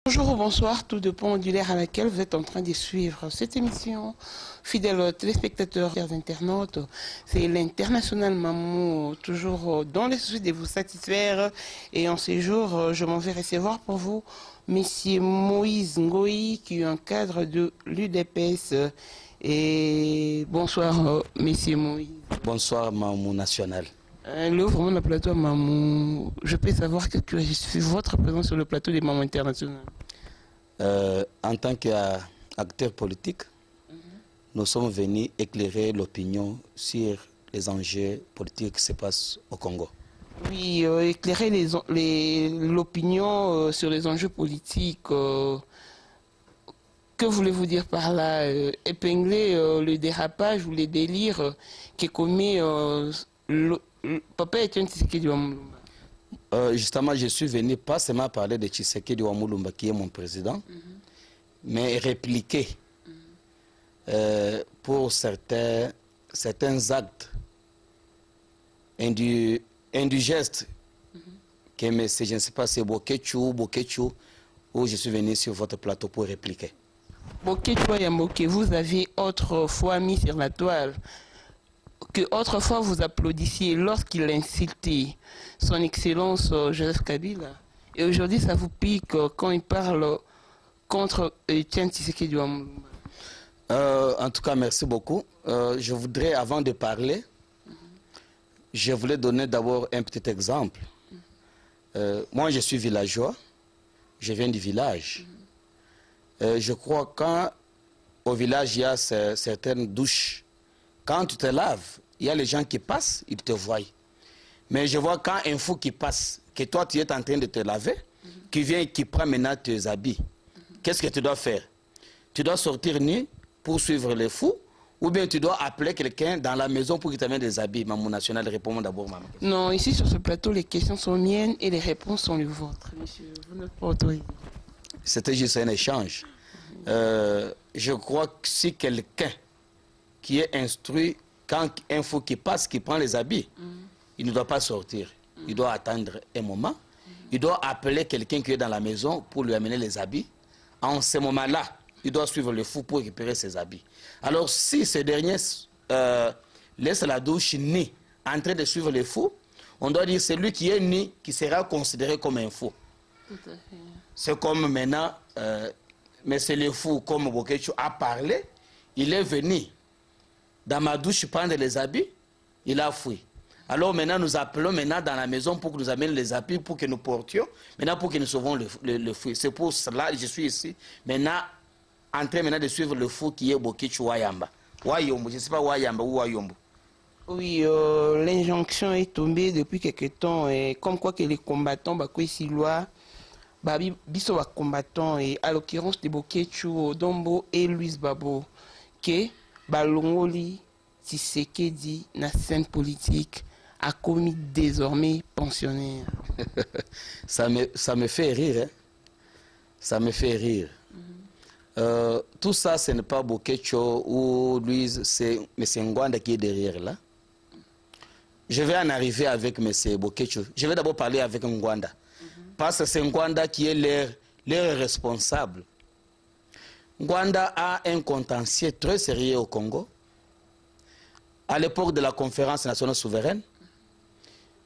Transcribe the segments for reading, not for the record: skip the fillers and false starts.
Bonjour ou bonsoir, tout dépend de l'ère à laquelle vous êtes en train de suivre cette émission. Fidèles téléspectateurs et internautes, c'est l'International Mamou, toujours dans le souci de vous satisfaire. Et en ces jours, je m'en vais recevoir pour vous Monsieur Moïse Ngoï, qui est un cadre de l'UDPS. Et bonsoir, Monsieur Moïse. Bonsoir, Mamou National. Le vraiment le plateau Mamou, je peux savoir que je suis votre présence sur le plateau des Mamou International. En tant qu'acteur politique, nous sommes venus éclairer l'opinion sur les enjeux politiques qui se passent au Congo. Oui, éclairer l'opinion sur les enjeux politiques. Que voulez-vous dire par là? Épingler le dérapage ou les délires qui commet Papa Etienne Tshisekedi Wamulumba. Justement, je suis venu pas seulement parler de Tshisekedi Wamulumba, qui est mon président, mais répliquer pour certains actes indigestes que je ne sais pas, c'est Bokechu, où je suis venu sur votre plateau pour répliquer. Bokechu Yamboke, vous avez autrefois mis sur la toile que autrefois vous applaudissiez lorsqu'il insultait son excellence Joseph Kabila. Et aujourd'hui, ça vous pique quand il parle contre Etienne Tshisekedi Wamulumba. En tout cas, merci beaucoup. Je voudrais, avant de parler, je voulais donner d'abord un petit exemple. Moi, je suis villageois. Je viens du village. Je crois qu'au village, il y a certaines douches. Quand tu te laves, il y a les gens qui passent, ils te voient. Mais je vois quand un fou qui passe, que toi tu es en train de te laver, qui vient et qui prend maintenant tes habits. Qu'est-ce que tu dois faire? Tu dois sortir nu pour suivre les fous, ou bien tu dois appeler quelqu'un dans la maison pour qu'il t'amène des habits. Maman National, réponds d'abord, maman. Non, ici sur ce plateau, les questions sont miennes et les réponses sont les vôtres. Monsieur, vous n'êtes pas autorisé. C'était juste un échange. Je crois que si quelqu'un qui est instruit, quand un fou qui passe, qui prend les habits, il ne doit pas sortir. Il doit attendre un moment. Il doit appeler quelqu'un qui est dans la maison pour lui amener les habits. En ce moment-là, il doit suivre le fou pour récupérer ses habits. Alors, si ce dernier laisse la douche nue en train de suivre le fou, on doit dire que c'est lui qui est nu qui sera considéré comme un fou. C'est comme maintenant, mais c'est le fou, comme Bokechu a parlé, il est venu dans ma douche prendre les habits, il a fui. Alors maintenant, nous appelons maintenant dans la maison pour que nous amène les habits, pour que nous portions, maintenant pour que nous sauvons le fou. C'est pour cela que je suis ici, maintenant, en train maintenant de suivre le fou qui est Bokechu Wayamba. Wayombo, je ne sais pas Wayamba ou Wayombo. Oui, l'injonction est tombée depuis quelque temps, et comme quoi que les combattants, biso wa combattants, et à l'occurrence de Bokechu Dombo et Louis Babo, que Balongoli Tshisekedi, na scène politique, a commis désormais pensionnaire. Ça me fait rire, hein? Ça me fait rire. Tout ça, ce n'est pas Bokechu ou Louise, c'est M. Ngwanda qui est derrière là. Je vais en arriver avec M. Bokechu. Je vais d'abord parler avec Ngwanda. Parce que c'est Ngwanda qui est leur responsable. Ngwanda a un contentieux très sérieux au Congo. À l'époque de la conférence nationale souveraine,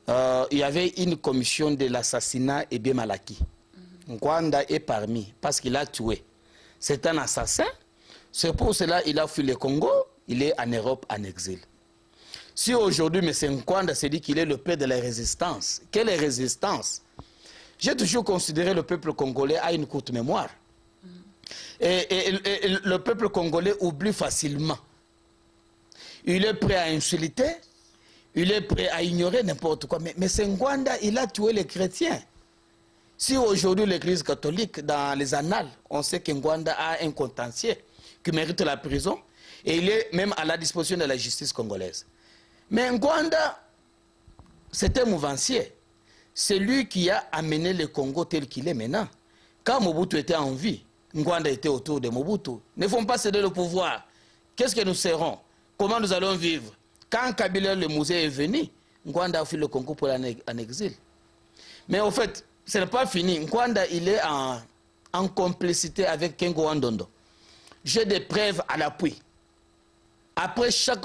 il y avait une commission de l'assassinat et bien Malaki. Ngwanda est parmi parce qu'il a tué. C'est un assassin. C'est pour cela qu'il a fui le Congo. Il est en Europe en exil. Si aujourd'hui M. Ngwanda se dit qu'il est le père de la résistance, quelle est résistance? J'ai toujours considéré le peuple congolais à une courte mémoire. Et le peuple congolais oublie facilement. Il est prêt à insulter, il est prêt à ignorer n'importe quoi. Mais Ngwanda, il a tué les chrétiens. Si aujourd'hui l'Église catholique, dans les annales, on sait que Ngwanda a un contentieux qui mérite la prison, et il est même à la disposition de la justice congolaise. Mais Ngwanda, c'est un mouvancier. C'est lui qui a amené le Congo tel qu'il est maintenant. Quand Mobutu était en vie, Ngwanda était autour de Mobutu. Ne font pas céder le pouvoir. Qu'est-ce que nous serons? Comment nous allons vivre? Quand Kabila le musée est venu, Ngwanda a fui le Congo pour aller en exil. Mais au fait, ce n'est pas fini. Ngwanda, il est en complicité avec Kengo Wandondo. J'ai des preuves à l'appui. Après chaque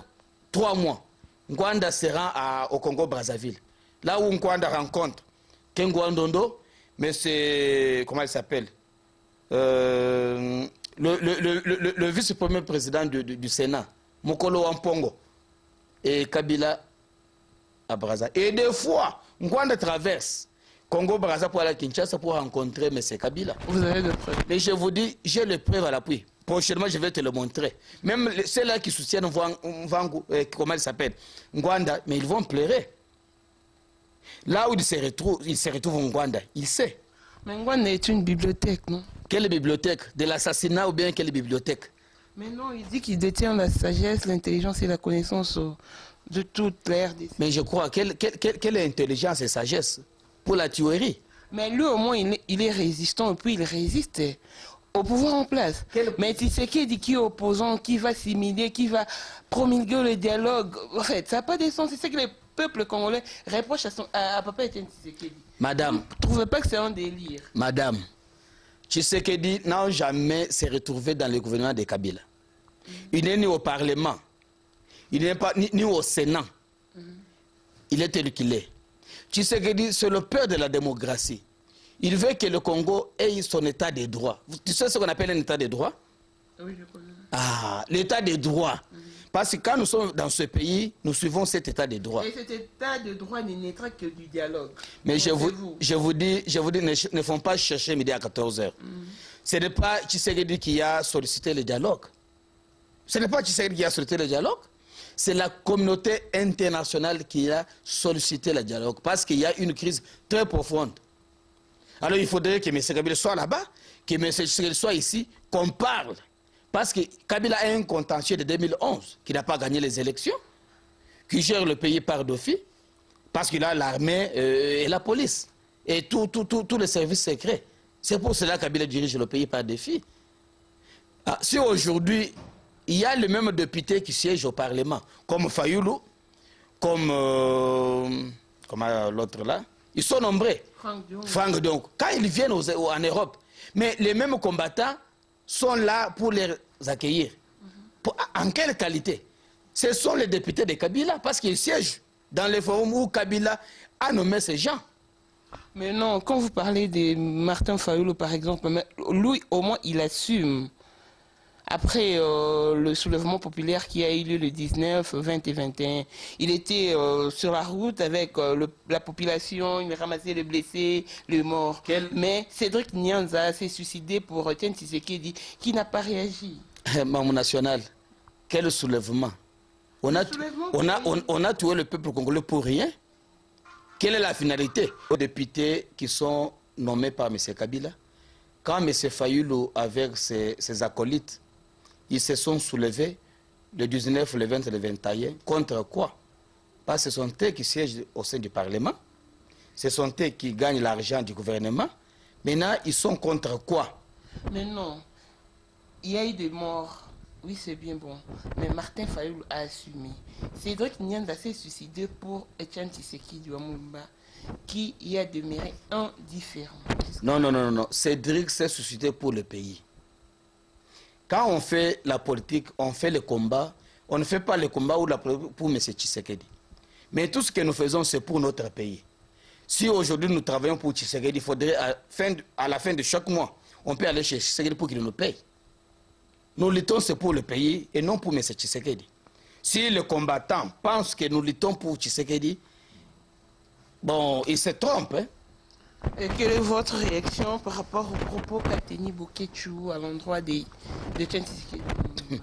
3 mois, Ngwanda se rend au Congo-Brazzaville. Là où Ngwanda rencontre Kengo Wandondo, mais c'est... Comment il s'appelle le vice-premier président du Sénat, Mokolo Wampongo, et Kabila à Brazza. Et des fois, Ngwanda traverse Congo-Brazza pour aller à Kinshasa pour rencontrer M. Kabila. Vous avez des preuves? Mais je vous dis, j'ai les preuves à l'appui. Prochainement, je vais te le montrer. Même ceux-là qui soutiennent Vangu, comment il s'appelle, Ngwanda, mais ils vont pleurer. Là où il se retrouve Ngwanda, il sait. Mais Ngwanda est une bibliothèque, non? Quelle bibliothèque? De l'assassinat ou bien quelle bibliothèque? Mais non, il dit qu'il détient la sagesse, l'intelligence et la connaissance de toute l'ère des... Mais je crois, quelle intelligence et sagesse pour la tuerie? Mais lui, au moins, il est résistant et puis il résiste au pouvoir en place. Mais Tshisekedi qui est opposant, qui va s'humilier, qui va promulguer le dialogue, en fait, ça n'a pas de sens. C'est ce que les peuples congolais reprochent à Papa Etienne Tshisekedi. Madame. Vous ne trouvez pas que c'est un délire? Madame, Tshisekedi n'a jamais se retrouvé dans le gouvernement de Kabila. Il n'est ni au Parlement, il n'est pas ni au Sénat. Il est tel qu'il est. Tshisekedi, c'est le père de la démocratie. Il veut que le Congo ait son état de droit. Tu sais ce qu'on appelle un état de droit? Oui, je connais. Ah, l'état de droit. Parce que quand nous sommes dans ce pays, nous suivons cet état de droit. Et cet état de droit ne naîtra que du dialogue. Mais je vous dis, ne font pas chercher midi à 14h. Ce n'est pas Tshisekedi qui a sollicité le dialogue. Ce n'est pas Tshisekedi qui a sollicité le dialogue. C'est la communauté internationale qui a sollicité le dialogue. Parce qu'il y a une crise très profonde. Alors il faudrait que M. Kabila soit là-bas, que M. Tshisekedi soit ici, qu'on parle. Parce que Kabila a un contentieux de 2011, qui n'a pas gagné les élections, qui gère le pays par défi, parce qu'il a l'armée et la police, et tous les services secrets. C'est pour cela que Kabila dirige le pays par défi. Ah, si aujourd'hui, il y a les mêmes députés qui siègent au Parlement, comme Fayoulou, comme l'autre là, ils sont nombreux. Franck donc. Quand ils viennent en Europe, mais les mêmes combattants sont là pour les accueillir. En quelle qualité? Ce sont les députés de Kabila, parce qu'ils siègent dans les forums où Kabila a nommé ces gens. Mais non, quand vous parlez de Martin Fayoulou, par exemple, lui, au moins, il assume. Après le soulèvement populaire qui a eu lieu le 19, 20 et 21, il était sur la route avec la population, il ramassait les blessés, les morts. Mais Cédric Nyanza s'est suicidé pour Etienne Tshisekedi, qui n'a pas réagi. Maman national, quel soulèvement? On a tué le peuple congolais pour rien. Quelle est la finalité? Aux députés qui sont nommés par M. Kabila, quand M. Fayoulou avec ses acolytes, ils se sont soulevés le 19, le 20 et le 21. Contre quoi? Parce que ce sont eux qui siègent au sein du Parlement. Ce sont eux qui gagnent l'argent du gouvernement. Maintenant, ils sont contre quoi? Mais non. Il y a eu des morts. Oui, c'est bien bon. Mais Martin Fayoulou a assumé. Cédric Nyanza s'est suicidé pour Etienne Tshisekedi Wamumba, qui y a demeuré indifférent. Non. Cédric s'est suicidé pour le pays. Quand on fait la politique, on fait le combat, on ne fait pas le combat pour M. Tshisekedi. Mais tout ce que nous faisons, c'est pour notre pays. Si aujourd'hui nous travaillons pour Tshisekedi, il faudrait à la fin de chaque mois, on peut aller chez Tshisekedi pour qu'il nous paye. Nous luttons, c'est pour le pays et non pour M. Tshisekedi. Si le combattant pense que nous luttons pour Tshisekedi, bon, il se trompe. Hein? Et quelle est votre réaction par rapport aux propos qu'a tenu Boketchou à l'endroit de Tshisekedi?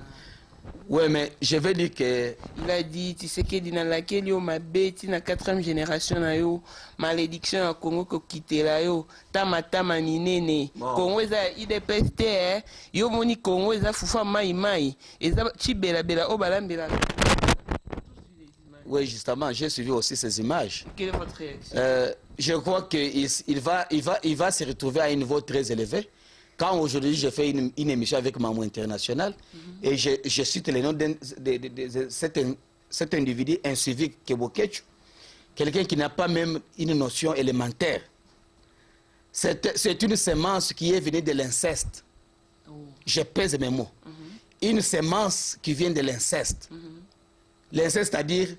Oui, mais je vais dire que... Il a dit, Tshisekedi dans laquelle yo ma bête, na 4e génération na yo, malédiction à Congo ko quitte la yo, tama ninene. Congo eza IDPST, yo moni Congo eza fufa mai, eza chibela bela o balambela. Oui, justement, j'ai suivi aussi ces images. Quelle est votre réaction? Je crois qu'il va se retrouver à un niveau très élevé. Quand aujourd'hui je fais une émission avec Maman International et je cite le nom de cet individu incivique, Keboketchou, quelqu'un qui n'a pas même une notion élémentaire. C'est une semence qui est venue de l'inceste. Je pèse mes mots. Une semence qui vient de l'inceste. L'inceste, c'est-à-dire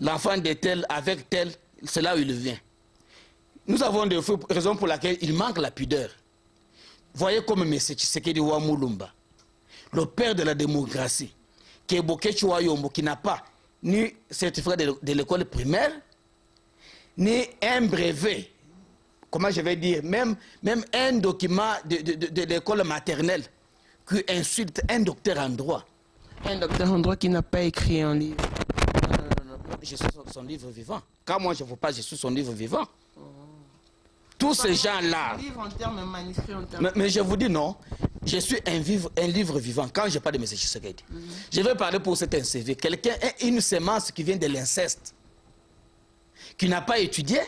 l'enfant de tel avec tel, c'est là où il vient. Nous avons des raisons pour lesquelles il manque la pudeur. Voyez comme M. Tshisekedi Wamulumba, le père de la démocratie, qui est Bokechi Wayombo, qui n'a pas ni certificat de l'école primaire, ni un brevet, comment je vais dire, même un document de l'école maternelle, qui insulte un docteur en droit. Un docteur en droit qui n'a pas écrit un livre. Non, je suis son livre vivant. Quand moi je ne veux pas, je suis son livre vivant. Tous ces gens-là. Livre en termes manuscrits, en termes... Mais je vous dis non, je suis un livre vivant. Quand je parle de M. Tshisekedi, je vais parler pour cet CV. Quelqu'un est une semence qui vient de l'inceste, qui n'a pas étudié,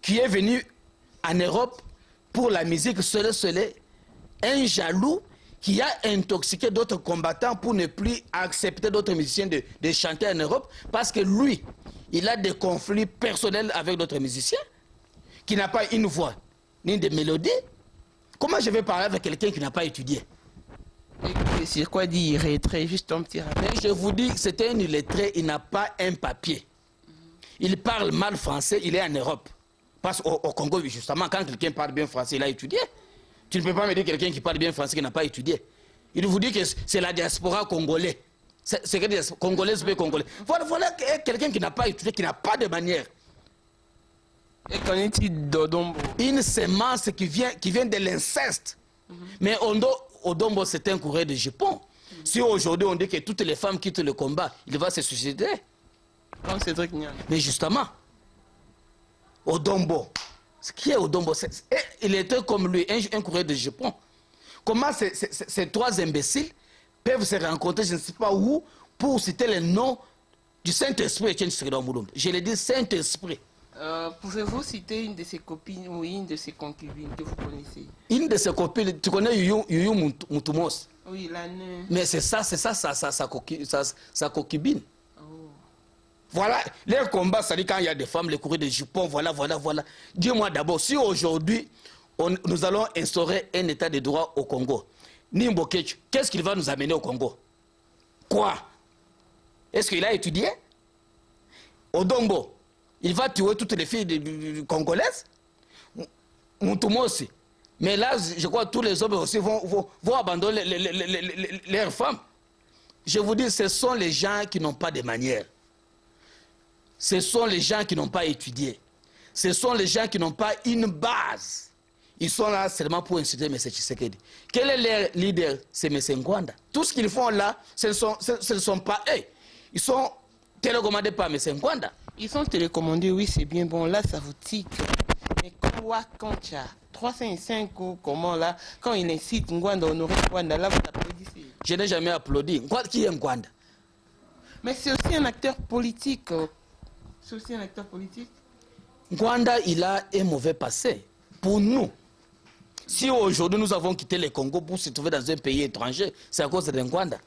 qui est venu en Europe pour la musique seule, un jaloux qui a intoxiqué d'autres combattants pour ne plus accepter d'autres musiciens de chanter en Europe parce que lui, il a des conflits personnels avec d'autres musiciens, qui n'a pas une voix ni de mélodie. Comment je vais parler avec quelqu'un qui n'a pas étudié? Et sur quoi dire illettré, juste un petit rappel. Mais je vous dis, c'est un illettré, il n'a pas un papier. Il parle mal français, il est en Europe. Parce qu'au Congo, justement, quand quelqu'un parle bien français, il a étudié. Tu ne peux pas me dire quelqu'un qui parle bien français qui n'a pas étudié. Il vous dit que c'est la diaspora congolaise. C'est que des Congolais, c'est Congolais. Voilà quelqu'un qui n'a pas étudié, qui n'a pas de manière. Et qu'en est-il d'Odombo? Une semence qui vient de l'inceste. Mais Odombo, c'est un courrier de Japon. Si aujourd'hui on dit que toutes les femmes quittent le combat, il va se suicider. Comme Cédric Niang. Mais justement, Odombo, qui est Odombo? Il était comme lui, un courrier de Japon. Comment ces trois imbéciles peuvent se rencontrer, je ne sais pas où, pour citer le nom du Saint-Esprit? Je l'ai dit Saint-Esprit. Pouvez-vous citer une de ses copines ou une de ses concubines que vous connaissez? Une de ses copines, tu connais Yuyu Mutumos? Oui, la naine. Mais c'est ça sa concubine. Oh. Voilà, les combats, ça dit quand il y a des femmes, les courriers de jupons, voilà. Dis-moi d'abord, si aujourd'hui, nous allons instaurer un état de droit au Congo, Nimbo Ketch, qu'est-ce qu'il va nous amener au Congo? Quoi? Est-ce qu'il a étudié? Odombo, il va tuer toutes les filles congolaises? Moutouma aussi. Mais là, je crois que tous les hommes aussi vont abandonner leurs femmes. Je vous dis, ce sont les gens qui n'ont pas de manières. Ce sont les gens qui n'ont pas étudié. Ce sont les gens qui n'ont pas une base. Ils sont là seulement pour insulter M. Tshisekedi. Quel est leur leader? C'est M. Ngwanda. Tout ce qu'ils font là, ce ne sont pas eux. Ils sont télécommandés par M. Ngwanda. Ils sont télécommandés, oui, c'est bien bon. Là, ça vous tique. Mais quand tu as 305 ou comment là, quand il incite Ngwanda, honorer Ngwanda, là, vous applaudissez. Je n'ai jamais applaudi. Qui est Ngwanda? Mais c'est aussi un acteur politique. C'est aussi un acteur politique. Ngwanda, il a un mauvais passé. Pour nous, si aujourd'hui nous avons quitté le Congo pour se trouver dans un pays étranger, c'est à cause de Ngwanda.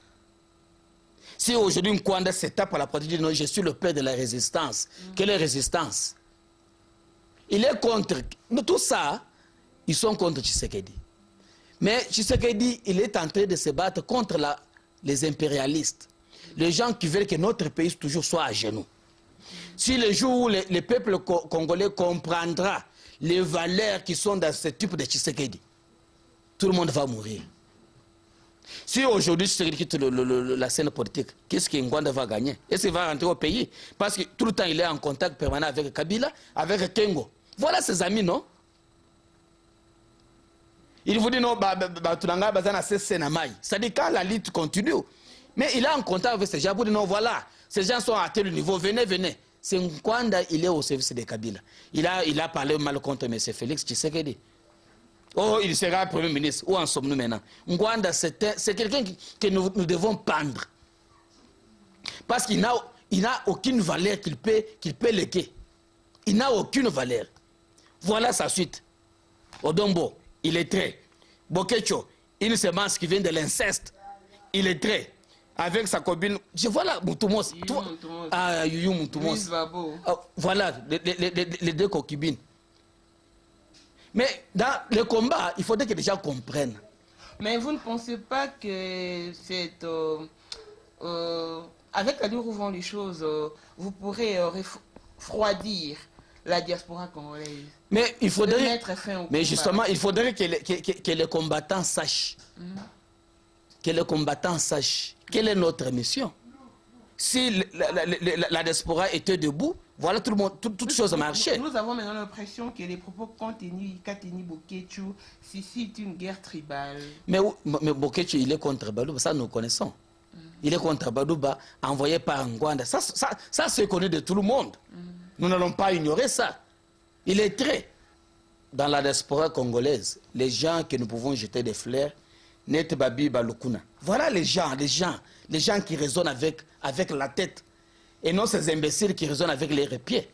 Si aujourd'hui Ngwanda se tape à la partie de non, je suis le père de la résistance. Quelle est résistance? Il est contre. Tout ça, ils sont contre Tshisekedi. Mais Tshisekedi, il est en train de se battre contre les impérialistes. Les gens qui veulent que notre pays toujours soit à genoux. Si le jour où le peuple congolais comprendra les valeurs qui sont dans ce type de Tshisekedi, tout le monde va mourir. Si aujourd'hui Tshisekedi quitte la scène politique, qu'est-ce que Ngwanda va gagner? Est-ce qu'il va rentrer au pays? Parce que tout le temps il est en contact permanent avec Kabila, avec Kengo. Voilà ses amis, non? Il vous dit non, c'est-à-dire quand la lutte continue. Mais il est en contact avec ces gens pour dire non, voilà, ces gens sont à tel niveau, venez. C'est Ngwanda, il est au service de Kabila. Il a parlé mal contre M. Félix Tshisekedi. Oh, il sera Premier ministre. Où en sommes-nous maintenant? Ngwanda, c'est quelqu'un que nous devons pendre. Parce qu'il n'a aucune valeur qu'il peut léguer. Il n'a aucune valeur. Voilà sa suite. Odombo, il est très. Bokecho, une semence qui vient de l'inceste. Il est très. Avec sa copine, je vois là, Moutoumos. Yuyu Moutoumos. Voilà, voilà, les deux concubines. Mais dans le combat, il faudrait que les gens comprennent. Mais vous ne pensez pas que cette, avec la dure où vont les choses, vous pourrez refroidir la diaspora congolaise? Mais il faudrait... Mettre fin au mais combat. justement, il faudrait que les combattants sachent. Que les combattants sachent quelle est notre mission. Si la diaspora était debout, voilà, tout le monde, toute chose marchait. Nous avons maintenant l'impression que les propos qu'a tenu Bokechu, c'est une guerre tribale. Mais Bokechu, il est contre Balouba, ça nous connaissons. Il est contre Balouba, envoyé par Ngwanda. Ça c'est connu de tout le monde. Nous n'allons pas ignorer ça. Il est très... Dans la diaspora congolaise, les gens que nous pouvons jeter des fleurs, Net Babi Balukuna. Voilà les gens qui raisonnent avec la tête. Et non ces imbéciles qui raisonnent avec les pieds.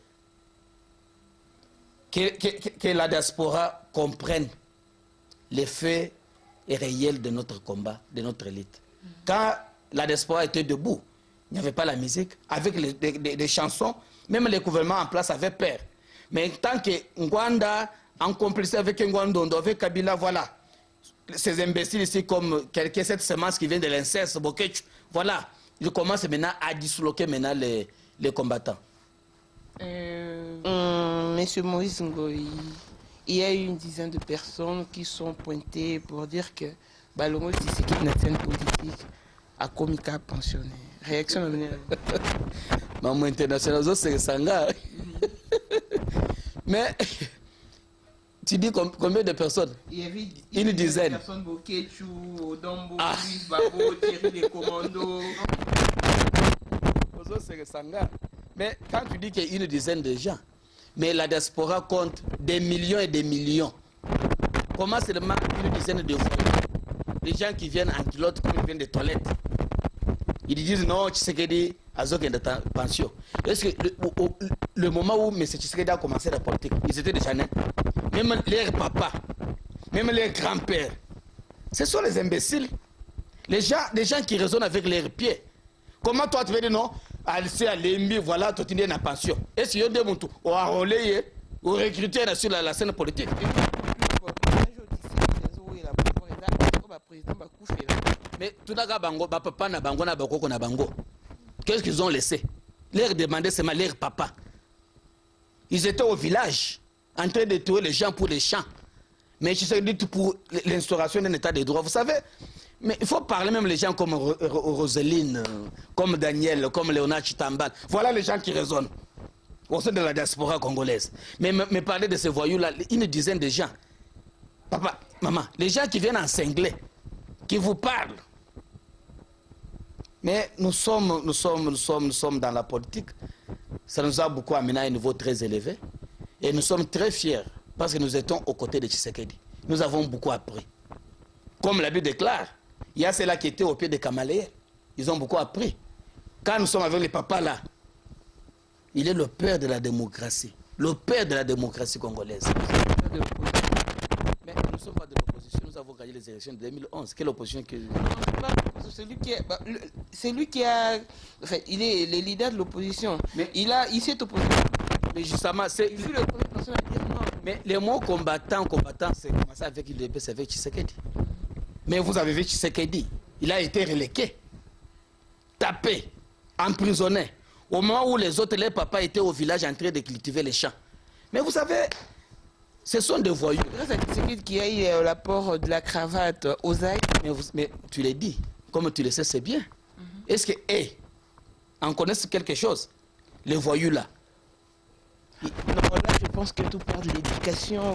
Que la diaspora comprenne les faits réels de notre combat, de notre élite. Quand la diaspora était debout, il n'y avait pas la musique. Avec des chansons, même les gouvernements en place avaient peur. Mais tant que Ngwanda, en complicité avec Ngwandondo, avec Kabila, voilà, ces imbéciles ici, comme cette semence qui vient de l'inceste, Bokechu, voilà, ils commencent maintenant à disloquer maintenant les combattants. Monsieur Moïse Ngoï, il y a eu une dizaine de personnes qui sont pointées pour dire que Balongo Tshisekedi, une scène politique, a comika pensionné. Réaction de Maman internationale, c'est Sanga. Mais tu dis combien de personnes? Il y avait une dizaine. Personnes, Bokechu, Odombo, Luis Babo, Thierry les commandos. C'est Sanga. Mais quand tu dis qu'il y a une dizaine de gens, mais la diaspora compte des millions et des millions. Comment seulement une dizaine de fois? Les gens qui viennent en culotte comme ils viennent des toilettes. Ils disent non, Tshisekedi a zone de pension. Est-ce que le moment où M. Tshisekedi a commencé la politique, ils étaient déjà nés? Même leurs papas, même leurs grands-pères. Ce sont les imbéciles. Les gens qui raisonnent avec leurs pieds. Comment toi tu veux dire non? C'est à l'EMB, voilà, tu es en pension. Est-ce qu'il y a des gens qui ont enrôlé ou recruté sur la scène politique? Mais tout d'abord, bango, papa na bango na bakoko na bango. Qu'est-ce qu'ils ont laissé? Leur demander seulement leur papa. Ils étaient au village, en train de tuer les gens pour les champs. Mais je sais dit pour l'instauration d'un état de droit. Vous savez, mais il faut parler même les gens comme Roseline, comme Daniel, comme Léonard Chitambal. Voilà les gens qui raisonnent au sein de la diaspora congolaise. Mais parler de ces voyous-là, une dizaine de gens. Papa, maman, les gens qui viennent en cinglé, qui vous parlent. Mais nous sommes dans la politique. Ça nous a beaucoup amené à un niveau très élevé. Et nous sommes très fiers parce que nous étions aux côtés de Tshisekedi. Nous avons beaucoup appris. Comme la Bible déclare, il y a ceux-là qui étaient au pied des Camaléens. Ils ont beaucoup appris. Quand nous sommes avec les papas là, il est le père de la démocratie. Le père de la démocratie congolaise. Mais nous ne sommes pas de l'opposition. Nous avons gagné les élections de 2011. Quelle opposition que... C'est lui qui a... Enfin, il est le leader de l'opposition. Mais il s'est opposé. Mais justement, c'est... Il fut le premier personne à dire non. Mais les mots combattant, c'est commencé avec l'UDPS, avec Tshisekedi. Mais vous avez vu Tshisekedi. Il a été relégué, tapé, emprisonné. Au moment où les autres, les papas étaient au village en train de cultiver les champs. Mais vous savez, ce sont des voyous. Grâce à Tshisekedi qui a eu l'apport de la cravate aux ailes. Mais tu l'as dit, comme tu le sais, c'est bien. Est-ce que, on connaît quelque chose? Les voyous là. Non, là, je pense que tout part de l'éducation.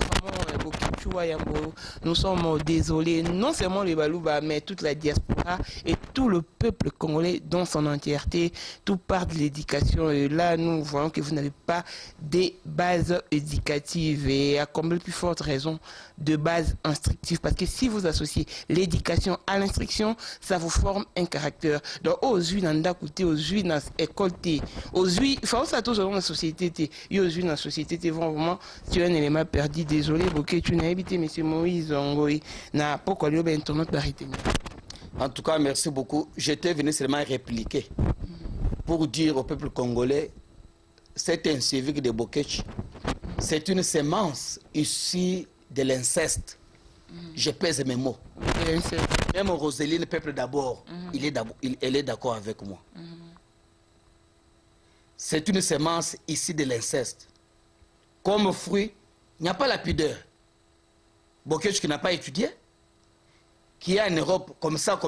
Vraiment, nous sommes désolés, non seulement les Balouba, mais toute la diaspora et tout le peuple congolais dans son entièreté. Tout part de l'éducation. Et là, nous voyons que vous n'avez pas des bases éducatives et à combien plus forte raison de bases instructives. Parce que si vous associez l'éducation à l'instruction, ça vous forme un caractère. Donc, aux yeux d'un côté, aux yeux dans l'école, aux yeux, enfin, ça tous dans la société, dans la société, tu vont vraiment, tu as un élément perdu. Désolé, Boké, tu n'as évité, M. Moïse Ngoï, n'a pas quoi lui internaute d'arrêter. En tout cas, merci beaucoup. J'étais venu seulement répliquer pour dire au peuple congolais, c'est un civique de Bokechi. C'est une sémence issue de l'inceste. Je pèse mes mots. Même Roseline, peuple d'abord, elle est d'accord avec moi. C'est une semence ici de l'inceste. Comme fruit, il n'y a pas la pudeur. Bokech qui n'a pas étudié, qui a en Europe comme ça,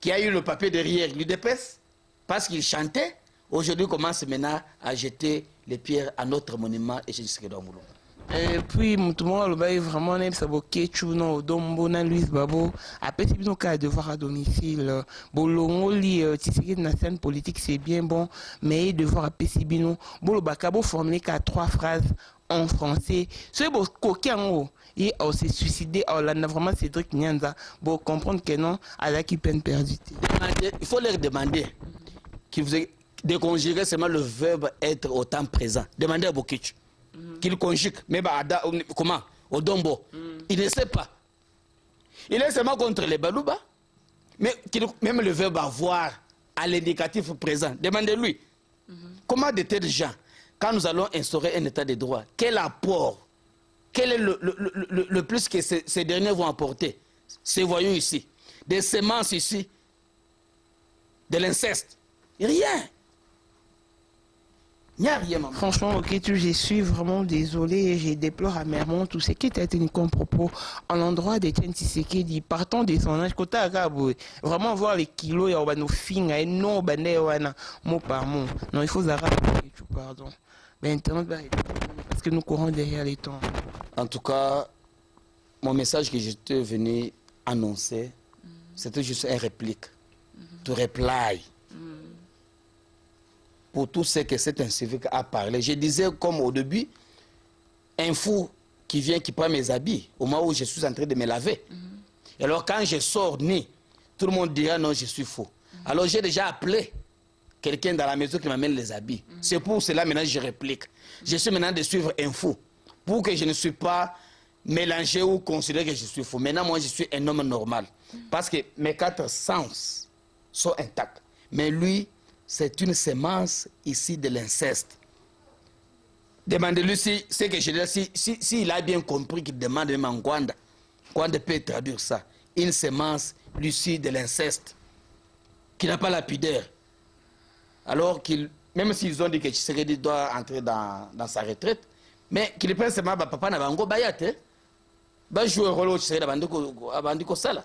qui a eu le papier derrière l'UDPS, parce qu'il chantait, aujourd'hui commence maintenant à jeter les pierres à notre monument et je dis que dans Moulou. Et puis, Moutouma, le bail vraiment, on aime ça, Bokech, non, Dombo, Louis Babo, après, c'est bien qu'à devoir à domicile. Bolongo, Tshisekedi, na scène politique, c'est bien bon, mais devoir à Pessibino, Bolo Bakabo, formulé qu'à 3 phrases en français. C'est beau, coquin, et on s'est suicidé, on a vraiment Cédric Nyanza, pour comprendre que non, à la qui peine perdue. Il faut leur demander qu'ils vous de conjuguer seulement le verbe être au temps présent. Demandez à Bokech qu'il conjugue, mais comment? Au Dombo. Il ne sait pas. Il est seulement contre les Balouba, mais même le verbe avoir à l'indicatif présent. Demandez-lui. Comment de tels gens, quand nous allons instaurer un état de droit, quel apport, quel est le plus que ces derniers vont apporter? Ces voyous ici, des semences ici, de l'inceste. Rien. Il n'y a rien, maman. Franchement, ok, je suis vraiment désolé et je déplore amèrement tout ce qui était tenu comme propos à l'endroit d'Etienne Tshisekedi. Partons de son âge, vraiment voir les kilos, il y a nos fins, et non, mot par mot. Non, il faut arrêter, pardon. Mais Internet, parce que nous courons derrière les temps. En tout cas, mon message que j'étais venu annoncer, c'était juste une réplique. To reply. Pour tout ce que cet incivique a parlé. Je disais comme au début, un fou qui vient, qui prend mes habits, au moment où je suis en train de me laver. Et alors quand je sors né, tout le monde dira non, je suis faux. Alors j'ai déjà appelé quelqu'un dans la maison qui m'amène les habits. C'est pour cela maintenant je réplique. Je suis maintenant de suivre un fou. Pour que je ne suis pas mélangé ou considéré que je suis faux. Maintenant moi je suis un homme normal. Parce que mes 4 sens sont intacts. Mais lui, c'est une semence ici de l'inceste. Demandez-lui si c'est que je dis, si il a bien compris qu'il demande même en Gwanda. Gwanda peut traduire ça. Une semence ici de l'inceste. Qui n'a pas la pudeur. Alors qu'il, même s'ils ont dit que Tshisekedi doit entrer dans sa retraite, mais qu'il pense seulement papa n'a pas bayate. Va jouer le rôle au Tshisekedi abandiko sala.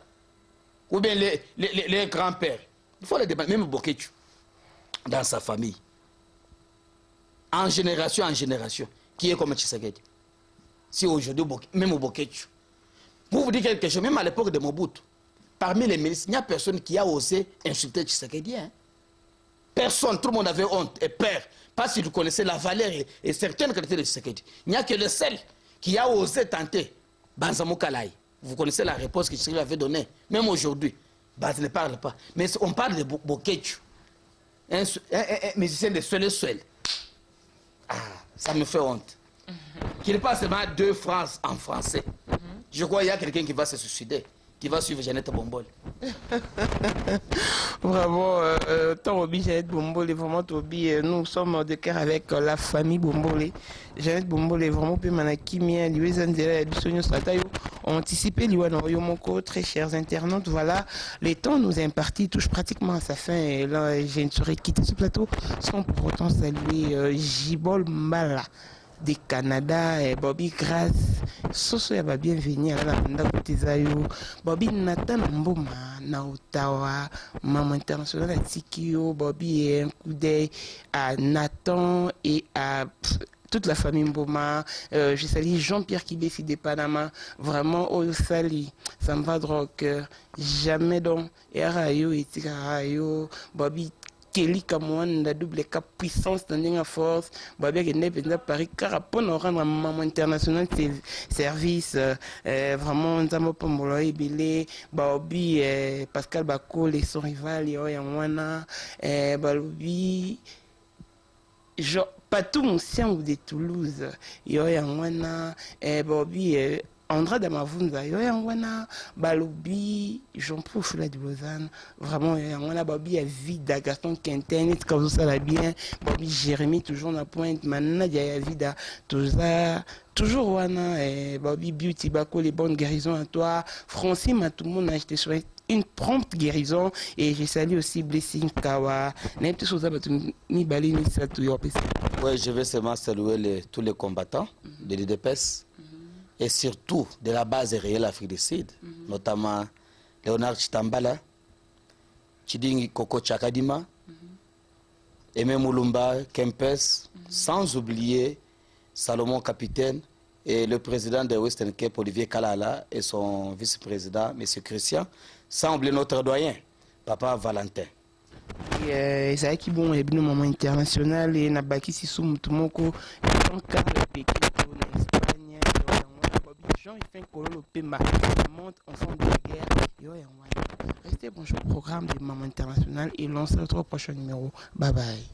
Ou bien les grands-pères. Il faut les demander, même Bokech. Dans sa famille, en génération, qui est comme Tshisekedi. Si aujourd'hui, même au Bokech, pour vous dire quelque chose, même à l'époque de Mobutu, parmi les ministres, il n'y a personne qui a osé insulter Tshisekedi. Hein? Personne, tout le monde avait honte et peur, parce qu'il connaissait la valeur et certaines qualités de Tshisekedi. Il n'y a que le seul qui a osé tenter Banzamou Kalaï. Vous connaissez la réponse que Tshisekedi avait donnée, même aujourd'hui. Baz ne parle pas. Mais on parle de Bokech. Un musicien de seul. Ah, ça me fait honte. Qu'il passe seulement 2 phrases en français. Je crois qu'il y a quelqu'un qui va se suicider, qui va suivre Jeannette Bombol. Vraiment, tant Obi, Jeannette Bombol, vraiment Tobi, nous sommes de cœur avec la famille Bombol. Jeannette Bombol est vraiment peu manakimia, Liwezanzela, Bisonyo Satayo. Anticipé, Liwanoyomoko, très chers internautes, voilà, les temps nous impartis touchent pratiquement à sa fin et là, je ne saurais quitter ce plateau sans pour autant saluer Jibol Mala de Canada et Bobby Grace. Soso ya ba bienvenue à la banda kotezayo. Bobby Nathan Mboma na Ottawa, maman internationale à Tikio, Bobby et un coup d'œil à Nathan et à toute la famille Mboma. Je salue Jean-Pierre Kibesi de Panama. Vraiment, oh, salut. Ça me va droit au cœur. Jamais donc. Et Arayo et Tikarayo. Bobby Kelly Kamouan, la double cap puissance dans la force. Bobby qui est Paris. Car pour nous rendre à maman international service. Vraiment, nous avons pas mon Belé. Bobby, Pascal Bako, les son rival, Yoyamwana. Bobby. Pas tout mon sien ou de Toulouse, Yoyamwana, Bobby, Andra Damavunza, yo yangwana balobi Jean Paul Fula de Lausanne, vraiment yangwana babi a vida Gaston Quintin, comme ça la bien, babi Jérémy toujours na pointe, maintenant ya vida toujours wana babi Beauty Bako les bonnes guérisons à toi, Francine à tout le monde, je te souhaite une prompte guérison et je salue aussi Blessing Kawa. Oui, je vais seulement saluer tous les combattants de l'UDPS et surtout de la base réelle Afrique du Sud, notamment Léonard Chitambala, Chidingi Koko Chakadima, Aimé Moulumba, Kempes, sans oublier Salomon Capitaine et le président de Western Cape, Olivier Kalala, et son vice-président, M. Christian, sans oublier notre doyen, Papa Valentin. Et ça qui bon, et bien moment international, et Nabaki Sissou Moutumoko, et Jean-Carl Pékin, en Espagne, Jean, il fait un colon au Pema, monte ensemble de la guerre, restez bon, je programme du moment international et lancez notre prochain numéro. Bye bye.